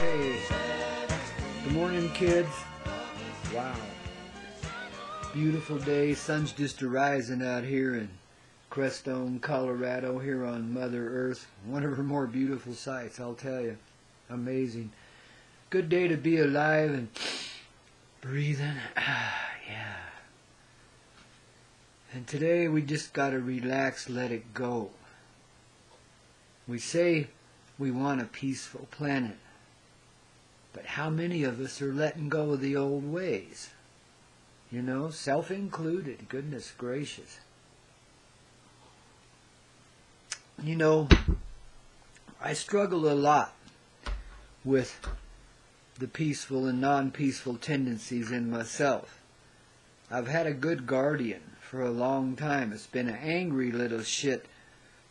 Hey, good morning, kids. Wow. Beautiful day. Sun's just arising out here in Crestone, Colorado, here on Mother Earth. One of her more beautiful sights, I'll tell you. Amazing. Good day to be alive and breathing. Yeah. And today we just got to relax, let it go. We say we want a peaceful planet. But how many of us are letting go of the old ways? You know, self-included. Goodness gracious. You know, I struggle a lot with the peaceful and non-peaceful tendencies in myself. I've had a good guardian for a long time. It's been an angry little shit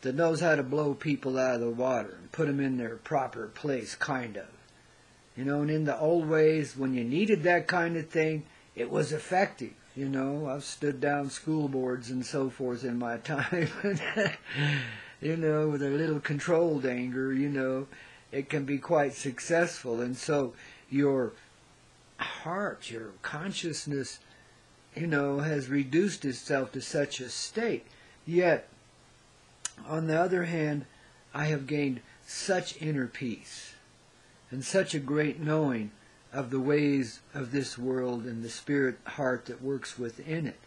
that knows how to blow people out of the water and put them in their proper place, kind of. You know, and in the old ways, when you needed that kind of thing, it was effective. You know, I've stood down school boards and so forth in my time. You know, with a little controlled anger, you know, it can be quite successful. And so your heart, your consciousness, you know, has reduced itself to such a state. Yet, on the other hand, I have gained such inner peace and such a great knowing of the ways of this world and the spirit heart that works within it.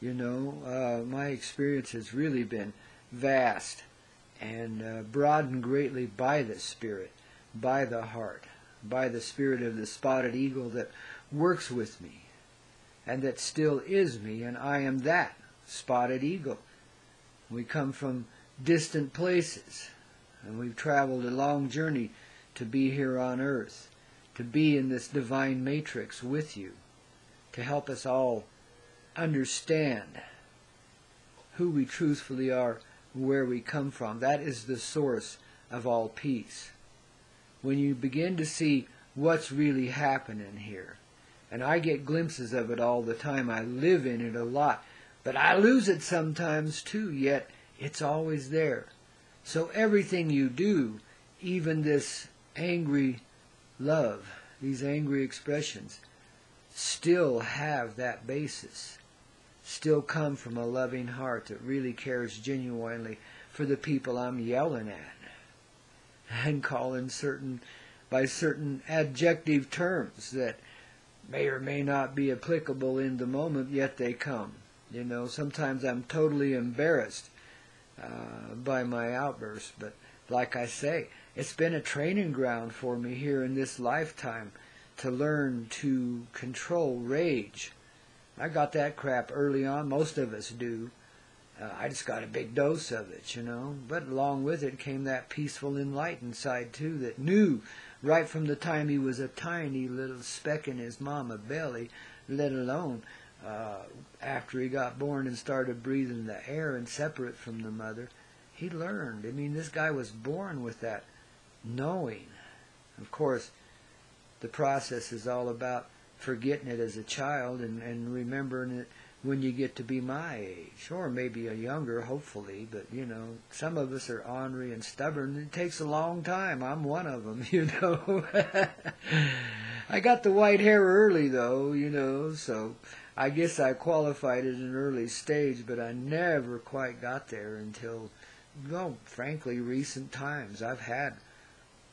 You know, my experience has really been vast and broadened greatly by the spirit, by the heart, by the spirit of the spotted eagle that works with me and that still is me, and I am that spotted eagle. We come from distant places, and we've traveled a long journey to be here on earth, to be in this divine matrix with you, to help us all understand who we truthfully are, where we come from. That is the source of all peace. When you begin to see what's really happening here, and I get glimpses of it all the time, I live in it a lot, but I lose it sometimes too, yet it's always there. So everything you do, even this angry love, these angry expressions, still have that basis, still come from a loving heart that really cares genuinely for the people I'm yelling at and calling by certain adjective terms that may or may not be applicable in the moment, yet they come. You know, sometimes I'm totally embarrassed by my outbursts, but like I say, it's been a training ground for me here in this lifetime to learn to control rage. I got that crap early on. Most of us do. I just got a big dose of it, you know. But along with it came that peaceful, enlightened side, too, that knew right from the time he was a tiny little speck in his mama belly, let alone after he got born and started breathing the air and separate from the mother. He learned. I mean, this guy was born with that knowing. Of course, the process is all about forgetting it as a child and remembering it when you get to be my age, or maybe a younger, hopefully. But, you know, some of us are ornery and stubborn. It takes a long time. I'm one of them, you know. I got the white hair early, though, you know, so I guess I qualified at an early stage, but I never quite got there until, well, frankly, recent times. I've had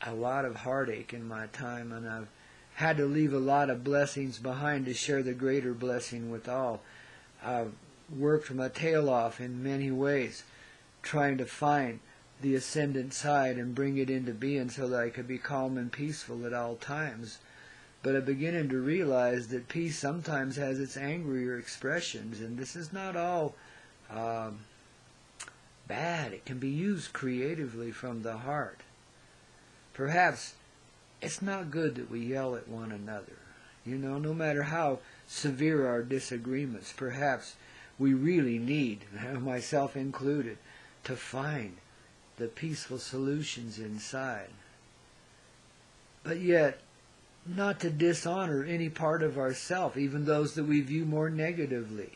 a lot of heartache in my time, and I've had to leave a lot of blessings behind to share the greater blessing with all. I've worked my tail off in many ways, trying to find the ascendant side and bring it into being so that I could be calm and peaceful at all times. But I'm beginning to realize that peace sometimes has its angrier expressions, and this is not all bad. It can be used creatively from the heart. Perhaps it's not good that we yell at one another. You know, no matter how severe our disagreements, perhaps we really need, myself included, to find the peaceful solutions inside. But yet, not to dishonor any part of ourself, even those that we view more negatively.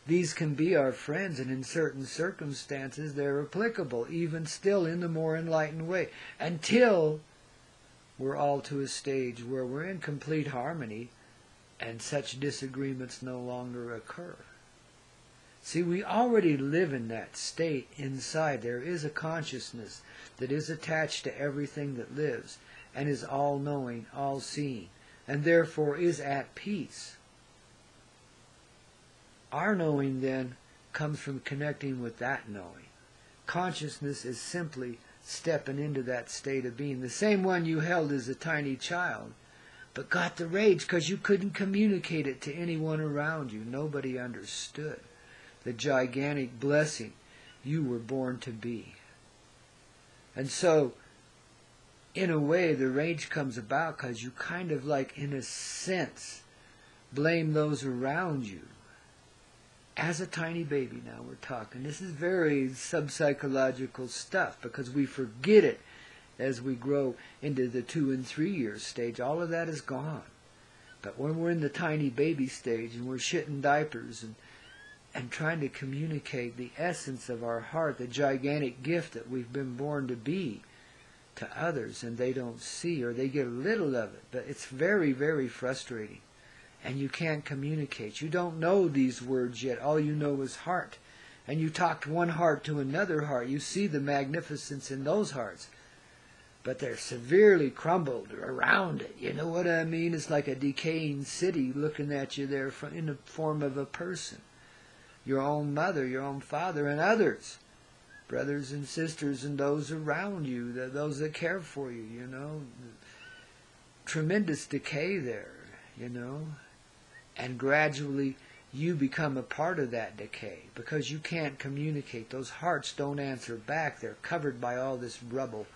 These can be our friends, and in certain circumstances they're applicable, even still in the more enlightened way, until we're all to a stage where we're in complete harmony and such disagreements no longer occur. See, we already live in that state inside. There is a consciousness that is attached to everything that lives and is all-knowing, all-seeing, and therefore is at peace. Our knowing then comes from connecting with that knowing. Consciousness is simply stepping into that state of being, the same one you held as a tiny child, but got the rage because you couldn't communicate it to anyone around you. Nobody understood the gigantic blessing you were born to be. And so, in a way, the rage comes about because you kind of like, in a sense, blame those around you. As a tiny baby now we're talking. This is very sub-psychological stuff because we forget it as we grow into the 2 and 3 year stage. All of that is gone. But when we're in the tiny baby stage and we're shitting diapers and trying to communicate the essence of our heart, the gigantic gift that we've been born to be, to others, and they don't see, or they get a little of it, but it's very, very frustrating. And you can't communicate. You don't know these words yet. All you know is heart. And you talk one heart to another heart. You see the magnificence in those hearts. But they're severely crumbled around it. You know what I mean? It's like a decaying city looking at you there in the form of a person. Your own mother, your own father, and others. Brothers and sisters and those around you, those that care for you, you know. Tremendous decay there, you know. And gradually you become a part of that decay because you can't communicate. Those hearts don't answer back. They're covered by all this rubble,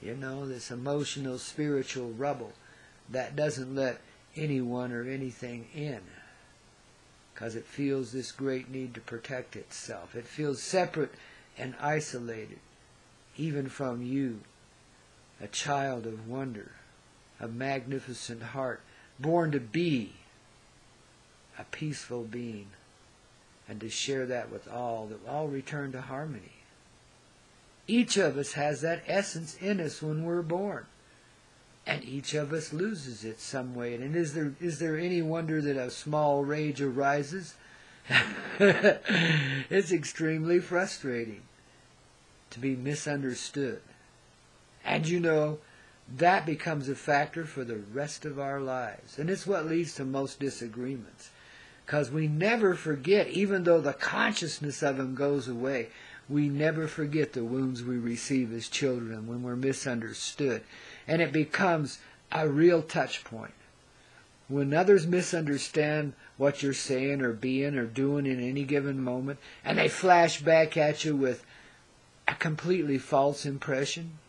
you know, this emotional, spiritual rubble that doesn't let anyone or anything in because it feels this great need to protect itself. It feels separate and isolated, even from you, a child of wonder, a magnificent heart, born to be a peaceful being, and to share that with all, that all return to harmony. Each of us has that essence in us when we're born, and each of us loses it some way. And is there any wonder that a small rage arises? It's extremely frustrating to be misunderstood. And you know, that becomes a factor for the rest of our lives. And it's what leads to most disagreements. Because we never forget, even though the consciousness of them goes away, we never forget the wounds we receive as children when we're misunderstood. And it becomes a real touch point. When others misunderstand what you're saying or being or doing in any given moment, and they flash back at you with a completely false impression,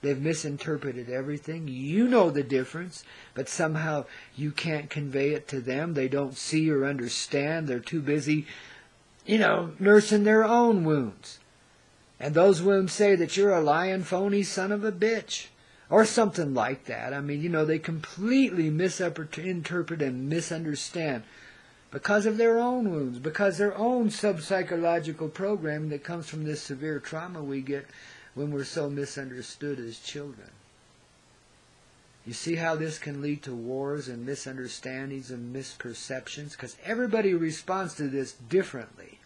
they've misinterpreted everything. You know the difference, but somehow you can't convey it to them. They don't see or understand. They're too busy, you know, nursing their own wounds. And those wounds say that you're a lying, phony son of a bitch. Or something like that. I mean, you know, they completely misinterpret and misunderstand because of their own wounds, because their own sub-psychological programming that comes from this severe trauma we get when we're so misunderstood as children. You see how this can lead to wars and misunderstandings and misperceptions? Because everybody responds to this differently.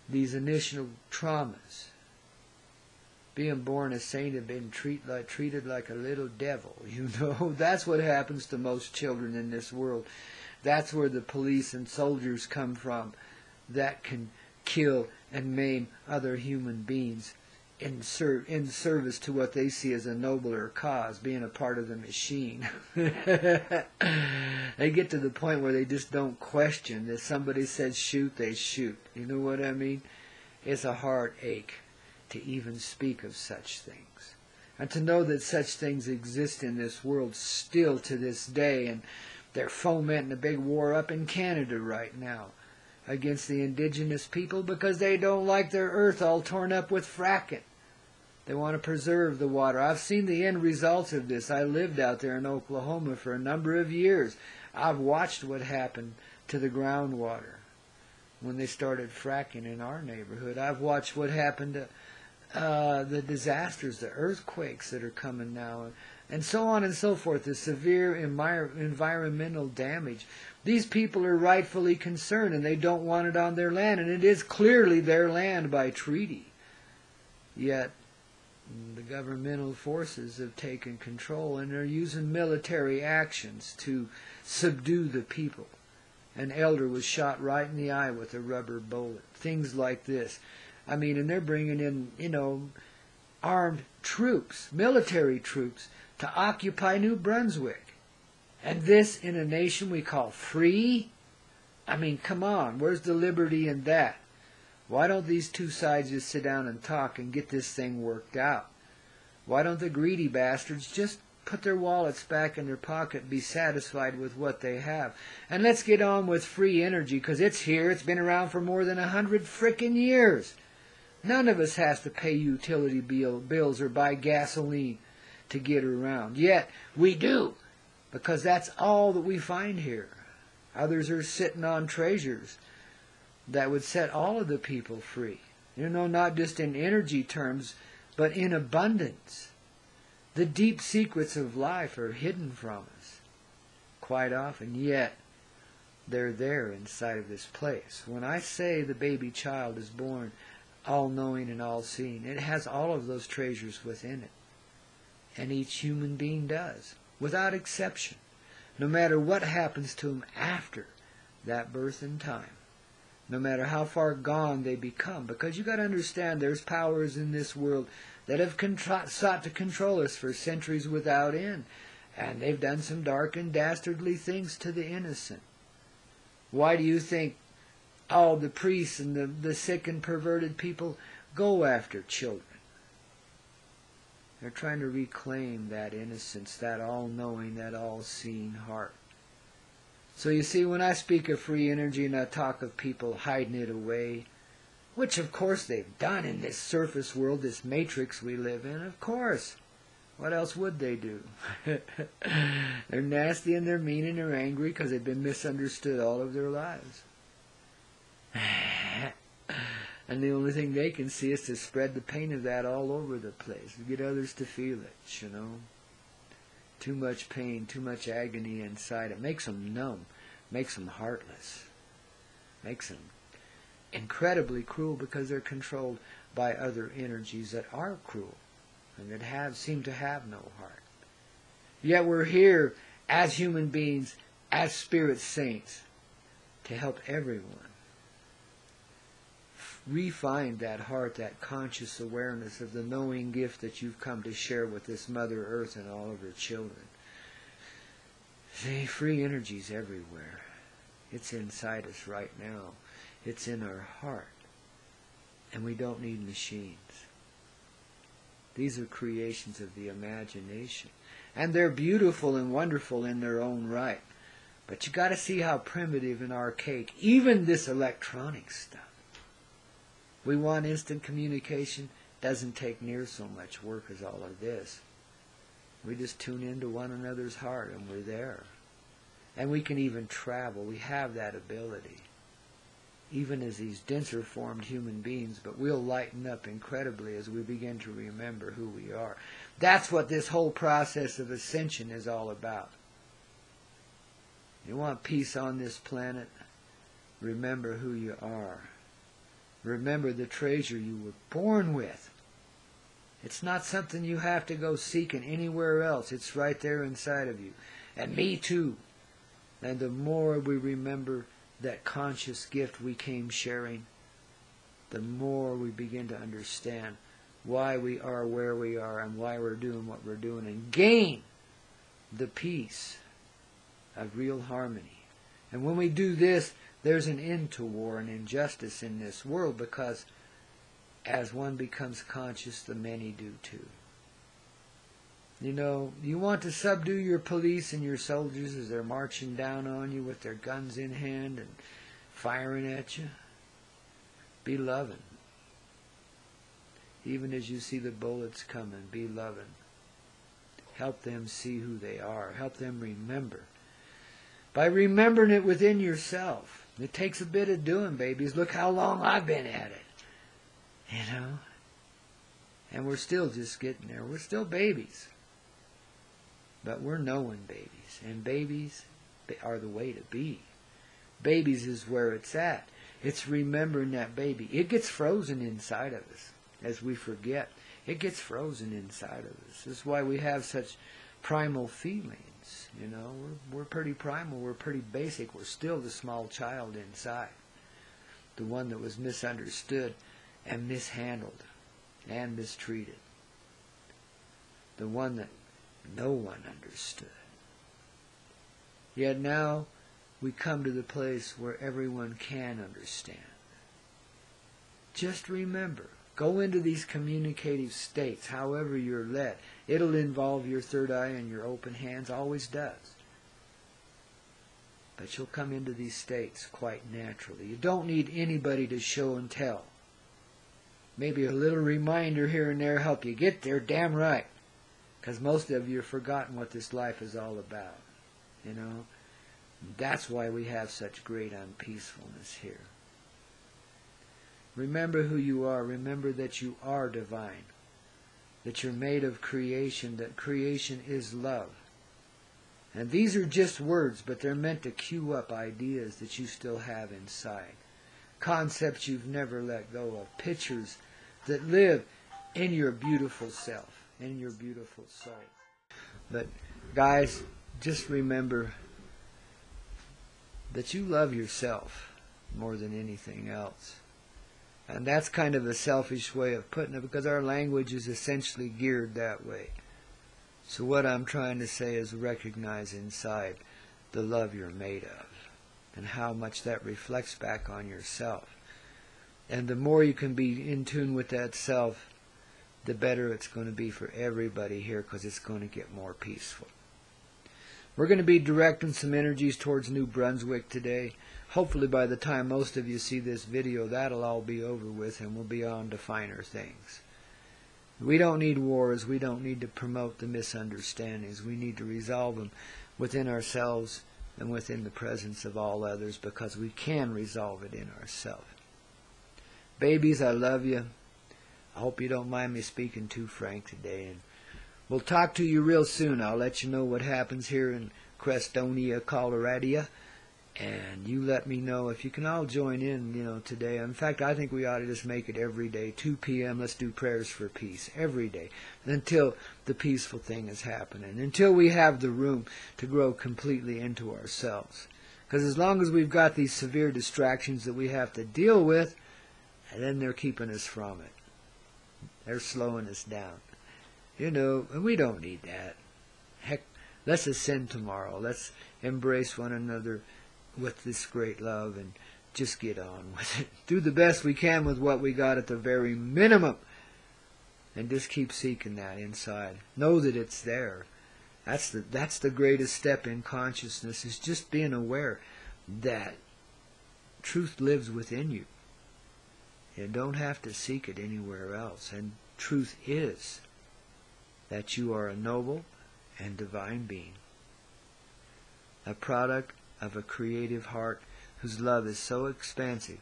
These initial traumas. Being born a saint and being treated like a little devil. You know, that's what happens to most children in this world. That's where the police and soldiers come from that can kill and maim other human beings in service to what they see as a nobler cause, being a part of the machine. They get to the point where they just don't question. If somebody says shoot, they shoot. You know what I mean? It's a heartache to even speak of such things. And to know that such things exist in this world still to this day, and they're fomenting a big war up in Canada right now against the indigenous people because they don't like their earth all torn up with fracking. They want to preserve the water. I've seen the end results of this. I lived out there in Oklahoma for a number of years. I've watched what happened to the groundwater when they started fracking in our neighborhood. I've watched what happened to the disasters, the earthquakes that are coming now, and so on and so forth, the severe environmental damage. These people are rightfully concerned, and they don't want it on their land, and it is clearly their land by treaty. Yet, the governmental forces have taken control, and they're using military actions to subdue the people. An elder was shot right in the eye with a rubber bullet. Things like this. I mean, and they're bringing in, armed troops, military troops, to occupy New Brunswick. And this in a nation we call free? I mean, come on, where's the liberty in that? Why don't these two sides just sit down and talk and get this thing worked out? Why don't the greedy bastards just put their wallets back in their pocket and be satisfied with what they have? And let's get on with free energy, because it's here. It's been around for more than 100 frickin' years. None of us has to pay utility bills or buy gasoline to get around. Yet, we do, because that's all that we find here. Others are sitting on treasures that would set all of the people free. Not just in energy terms, but in abundance. The deep secrets of life are hidden from us quite often, yet they're there inside of this place. When I say the baby child is born all-knowing and all-seeing, it has all of those treasures within it. And each human being does, without exception, no matter what happens to them after that birth and time. No matter how far gone they become. Because you got to understand, there's powers in this world that have sought to control us for centuries without end. And they've done some dark and dastardly things to the innocent. Why do you think all the priests and the sick and perverted people go after children? They're trying to reclaim that innocence, that all-knowing, that all-seeing heart. So you see, when I speak of free energy and I talk of people hiding it away, which of course they've done in this surface world, this matrix we live in, of course. What else would they do? They're nasty and they're mean and they're angry because they've been misunderstood all of their lives. And the only thing they can see is to spread the pain of that all over the place, to get others to feel it, Too much pain, too much agony inside. It makes them numb, makes them heartless, makes them incredibly cruel because they're controlled by other energies that are cruel and that seem to have no heart. Yet we're here as human beings, as spirit saints, to help everyone refine that heart, that conscious awareness of the knowing gift that you've come to share with this Mother Earth and all of her children. See, free energy's everywhere. It's inside us right now. It's in our heart. And we don't need machines. These are creations of the imagination. And they're beautiful and wonderful in their own right. But you got to see how primitive and archaic, even this electronic stuff. We want instant communication. Doesn't take near so much work as all of this. We just tune into one another's heart and we're there. And we can even travel. We have that ability. Even as these denser formed human beings, but we'll lighten up incredibly as we begin to remember who we are. That's what this whole process of ascension is all about. You want peace on this planet? Remember who you are. Remember the treasure you were born with. It's not something you have to go seeking anywhere else. It's right there inside of you. And me too. And the more we remember that conscious gift we came sharing, the more we begin to understand why we are where we are and why we're doing what we're doing, and gain the peace of real harmony. And when we do this, there's an end to war and injustice in this world, because as one becomes conscious, the many do too. You want to subdue your police and your soldiers as they're marching down on you with their guns in hand and firing at you. Be loving. Even as you see the bullets coming, be loving. Help them see who they are. Help them remember. By remembering it within yourself. It takes a bit of doing, babies. Look how long I've been at it. And we're still just getting there. We're still babies. But we're knowing babies. And babies are the way to be. Babies is where it's at. It's remembering that baby. It gets frozen inside of us as we forget. It gets frozen inside of us. This is why we have such primal feelings. You know, we're pretty primal. We're pretty basic. We're still the small child inside. The one that was misunderstood and mishandled and mistreated. The one that no one understood. Yet now we come to the place where everyone can understand. Just remember, go into these communicative states, however you're led. It'll involve your third eye and your open hands, always does. But you'll come into these states quite naturally. You don't need anybody to show and tell. Maybe a little reminder here and there help you get there, damn right. Because most of you have forgotten what this life is all about. You know? That's why we have such great unpeacefulness here. Remember who you are. Remember that you are divine. That you're made of creation. That creation is love. And these are just words, but they're meant to cue up ideas that you still have inside. Concepts you've never let go of. Pictures that live in your beautiful self. In your beautiful soul. But guys, just remember that you love yourself more than anything else. And that's kind of a selfish way of putting it, because our language is essentially geared that way. So what I'm trying to say is recognize inside the love you're made of and how much that reflects back on yourself. And the more you can be in tune with that self, the better it's going to be for everybody here, because it's going to get more peaceful. We're going to be directing some energies towards New Brunswick today. Hopefully by the time most of you see this video, that'll all be over with and we'll be on to finer things. We don't need wars. We don't need to promote the misunderstandings. We need to resolve them within ourselves and within the presence of all others, because we can resolve it in ourselves. Babies, I love you. I hope you don't mind me speaking too frank today. And we'll talk to you real soon. I'll let you know what happens here in Crestonia, Colorado. And you let me know if you can all join in, today. In fact, I think we ought to just make it every day, 2 p.m. Let's do prayers for peace every day until the peaceful thing is happening, until we have the room to grow completely into ourselves. Because as long as we've got these severe distractions that we have to deal with, and then they're keeping us from it. They're slowing us down. And we don't need that. Heck, let's ascend tomorrow. Let's embrace one another with this great love and just get on with it. Do the best we can with what we got at the very minimum. And just keep seeking that inside. Know that it's there. That's the greatest step in consciousness, is just being aware that truth lives within you. You don't have to seek it anywhere else. And truth is that you are a noble and divine being. A product of a creative heart whose love is so expansive,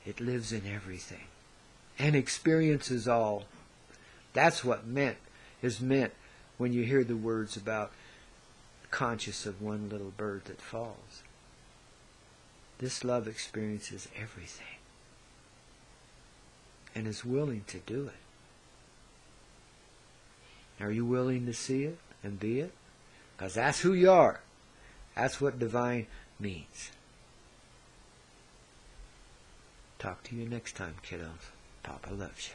it lives in everything and experiences all. That's what is meant when you hear the words about conscious of one little bird that falls. This love experiences everything and is willing to do it. Are you willing to see it and be it? Because that's who you are. That's what divine means. Talk to you next time, kiddos. Papa loves you.